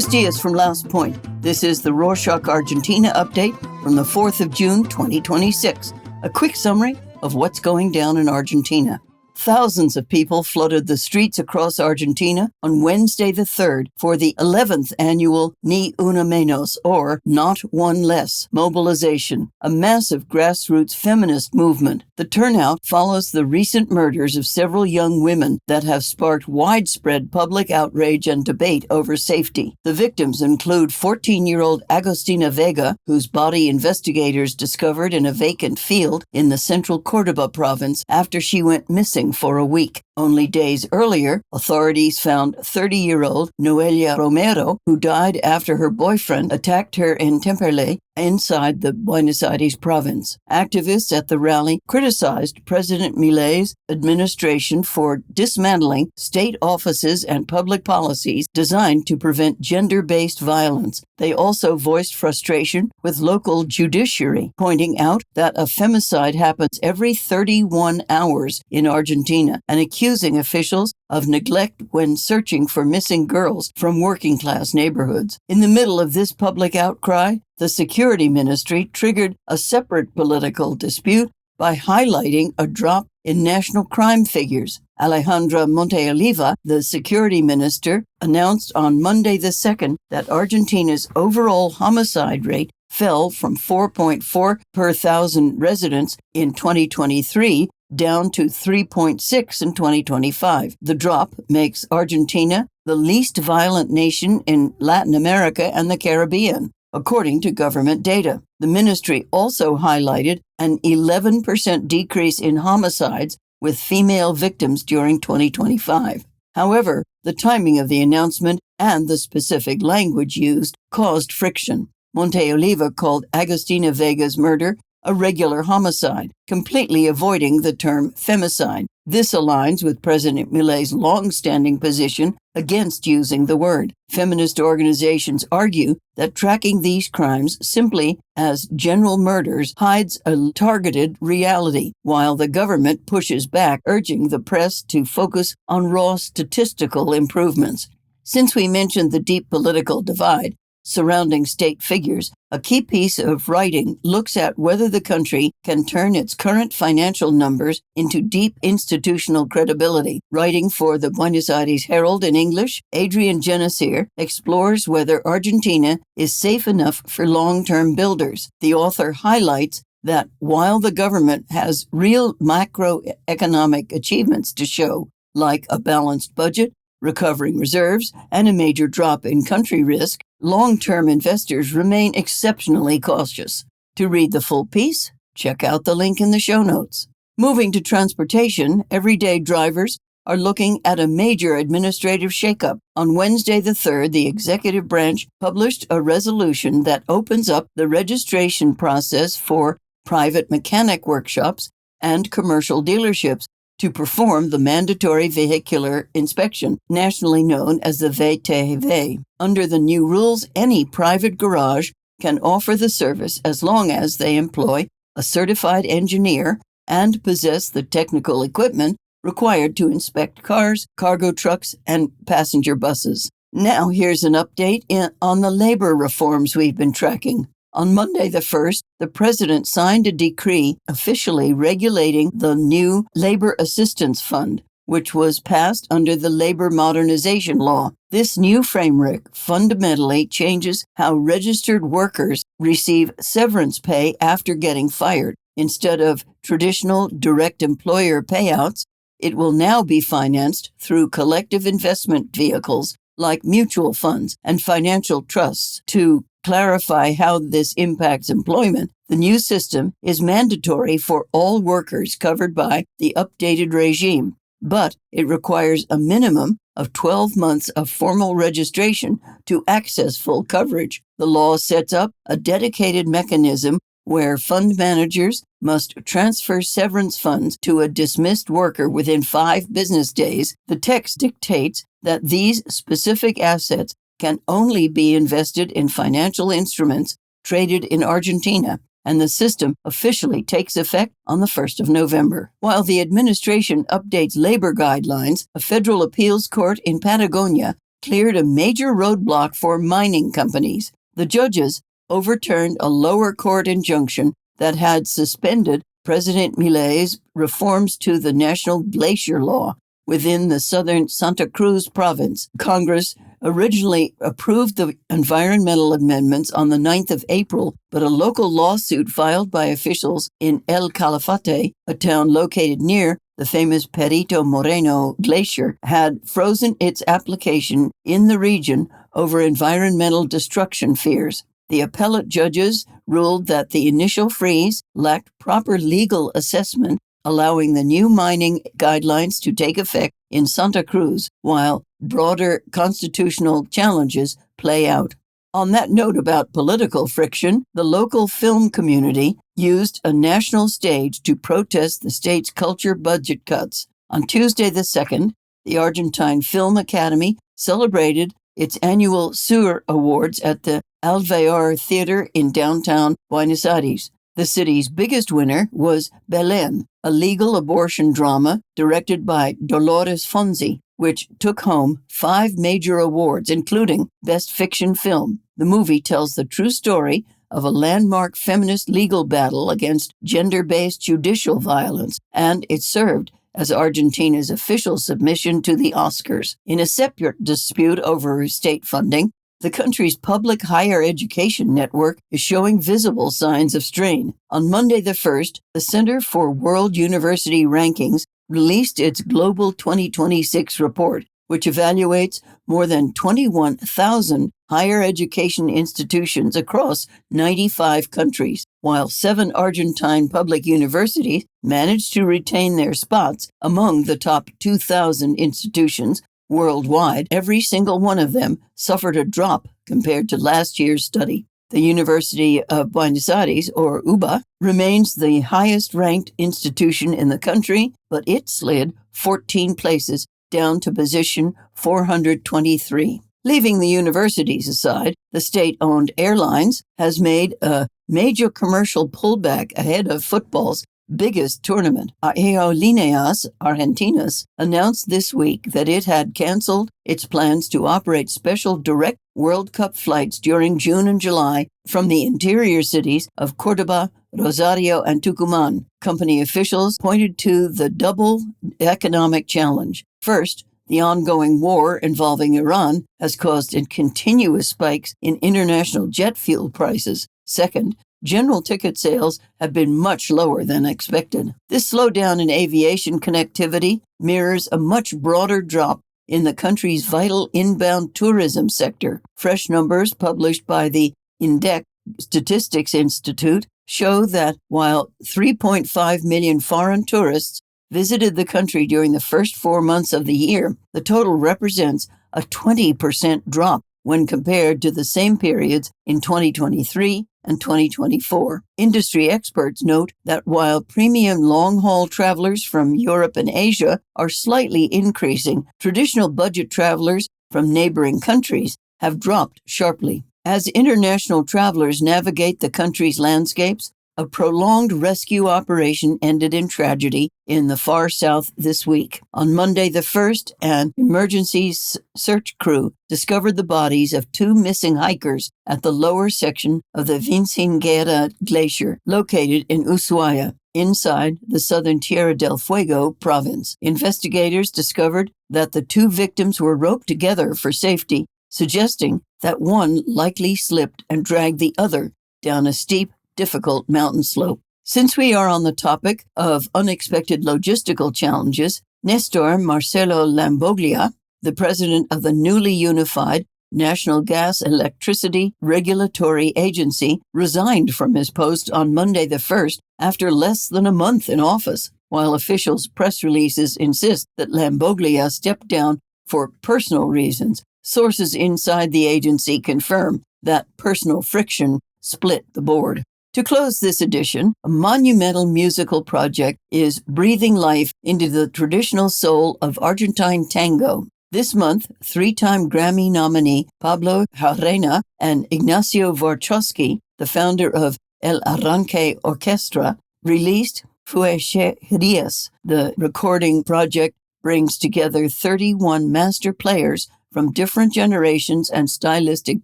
dias from Last Point. This is the Rorschach Argentina update from the 4th of June, 2026. A quick summary of what's going down in Argentina. Thousands of people flooded the streets across Argentina on Wednesday the 3rd for the 11th annual Ni Una Menos, or Not One Less, mobilization, a massive grassroots feminist movement. The turnout follows the recent murders of several young women that have sparked widespread public outrage and debate over safety. The victims include 14-year-old Agostina Vega, whose body investigators discovered in a vacant field in the central Córdoba province after she went missing for a week. Only days earlier, authorities found 30-year-old Noelia Romero, who died after her boyfriend attacked her in Temperley inside the Buenos Aires province. Activists at the rally criticized President Milei's administration for dismantling state offices and public policies designed to prevent gender-based violence. They also voiced frustration with local judiciary, pointing out that a femicide happens every 31 hours in Argentina and accusing officials of neglect when searching for missing girls from working-class neighborhoods. In the middle of this public outcry, the Security Ministry triggered a separate political dispute by highlighting a drop in national crime figures. Alejandra Monteoliva, the security minister, announced on Monday the 2nd that Argentina's overall homicide rate fell from 4.4 per thousand residents in 2023 down to 3.6 in 2025. The drop makes Argentina the least violent nation in Latin America and the Caribbean, according to government data. The ministry also highlighted an 11% decrease in homicides with female victims during 2025. However, the timing of the announcement and the specific language used caused friction. Monteoliva called Agostina Vega's murder a regular homicide, completely avoiding the term femicide. This aligns with President Milei's long-standing position against using the word. Feminist organizations argue that tracking these crimes simply as general murders hides a targeted reality, while the government pushes back, urging the press to focus on raw statistical improvements. Since we mentioned the deep political divide surrounding state figures, a key piece of writing looks at whether the country can turn its current financial numbers into deep institutional credibility. Writing for the Buenos Aires Herald in English, Adrian Genesir explores whether Argentina is safe enough for long-term builders. The author highlights that while the government has real macroeconomic achievements to show, like a balanced budget, recovering reserves, and a major drop in country risk, long-term investors remain exceptionally cautious. To read the full piece, check out the link in the show notes. Moving to transportation, everyday drivers are looking at a major administrative shakeup. On Wednesday the 3rd, the executive branch published a resolution that opens up the registration process for private mechanic workshops and commercial dealerships to perform the mandatory vehicular inspection, nationally known as the VTV. Under the new rules, any private garage can offer the service as long as they employ a certified engineer and possess the technical equipment required to inspect cars, cargo trucks, and passenger buses. Now here's an update on the labor reforms we've been tracking. On Monday the 1st, the president signed a decree officially regulating the new Labor Assistance Fund, which was passed under the Labor Modernization Law. This new framework fundamentally changes how registered workers receive severance pay after getting fired. Instead of traditional direct employer payouts, it will now be financed through collective investment vehicles like mutual funds and financial trusts. To clarify how this impacts employment, the new system is mandatory for all workers covered by the updated regime, but it requires a minimum of 12 months of formal registration to access full coverage. The law sets up a dedicated mechanism where fund managers must transfer severance funds to a dismissed worker within 5 business days. The text dictates that these specific assets can only be invested in financial instruments traded in Argentina, and the system officially takes effect on the 1st of November. While the administration updates labor guidelines, a federal appeals court in Patagonia cleared a major roadblock for mining companies. The judges overturned a lower court injunction that had suspended President Milei's reforms to the national glacier law within the southern Santa Cruz province. Congress originally approved the environmental amendments on the 9th of April, but a local lawsuit filed by officials in El Calafate, a town located near the famous Perito Moreno Glacier, had frozen its application in the region over environmental destruction fears. The appellate judges ruled that the initial freeze lacked proper legal assessment, allowing the new mining guidelines to take effect in Santa Cruz, while broader constitutional challenges play out. On that note about political friction, the local film community used a national stage to protest the state's culture budget cuts. On Tuesday the 2nd, the Argentine Film Academy celebrated its annual Sur Awards at the Alvear Theater in downtown Buenos Aires. The city's biggest winner was Belén, a legal abortion drama directed by Dolores Fonzi, which took home 5 major awards, including Best Fiction Film. The movie tells the true story of a landmark feminist legal battle against gender-based judicial violence, and it served as Argentina's official submission to the Oscars. In a separate dispute over state funding, the country's public higher education network is showing visible signs of strain. On Monday the 1st, the Center for World University Rankings released its Global 2026 report, which evaluates more than 21,000 higher education institutions across 95 countries. While 7 Argentine public universities managed to retain their spots among the top 2,000 institutions worldwide, every single one of them suffered a drop compared to last year's study. The University of Buenos Aires, or UBA, remains the highest-ranked institution in the country, but it slid 14 places down to position 423. Leaving the universities aside, the state-owned airlines has made a major commercial pullback ahead of football's biggest tournament. Aerolíneas Argentinas announced this week that it had canceled its plans to operate special direct World Cup flights during June and July from the interior cities of Córdoba, Rosario, and Tucumán. Company officials pointed to the double economic challenge. First, the ongoing war involving Iran has caused continuous spikes in international jet fuel prices. Second, general ticket sales have been much lower than expected. This slowdown in aviation connectivity mirrors a much broader drop in the country's vital inbound tourism sector. Fresh numbers published by the INDEC Statistics Institute show that while 3.5 million foreign tourists visited the country during the first 4 months of the year, the total represents a 20% drop when compared to the same periods in 2023 and 2024. Industry experts note that while premium long-haul travelers from Europe and Asia are slightly increasing, traditional budget travelers from neighboring countries have dropped sharply. As international travelers navigate the country's landscapes, a prolonged rescue operation ended in tragedy in the far south this week. On Monday the 1st, an emergency search crew discovered the bodies of 2 missing hikers at the lower section of the Vincinguera Glacier, located in Ushuaia, inside the southern Tierra del Fuego province. Investigators discovered that the 2 victims were roped together for safety, suggesting that one likely slipped and dragged the other down a steep, difficult mountain slope. Since we are on the topic of unexpected logistical challenges, Nestor Marcelo Lamboglia, the president of the newly unified National Gas Electricity Regulatory Agency, resigned from his post on Monday the 1st after less than a month in office. While officials' press releases insist that Lamboglia stepped down for personal reasons, sources inside the agency confirm that personal friction split the board. To close this edition, a monumental musical project is breathing life into the traditional soul of Argentine tango. This month, 3-time Grammy nominee Pablo Jarena and Ignacio Warchowski, the founder of El Arranque Orchestra, released Fuecherías. The recording project brings together 31 master players from different generations and stylistic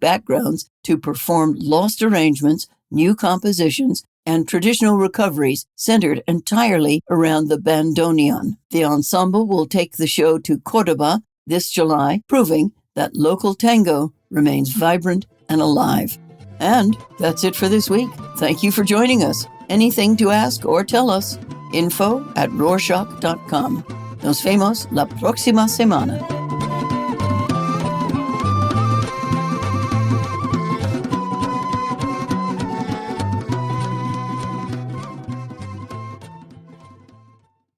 backgrounds to perform lost arrangements, new compositions, and traditional recoveries centered entirely around the bandoneon. The ensemble will take the show to Córdoba this July, proving that local tango remains vibrant and alive. And that's it for this week. Thank you for joining us. Anything to ask or tell us? info@rorschach.com. Nos vemos la próxima semana.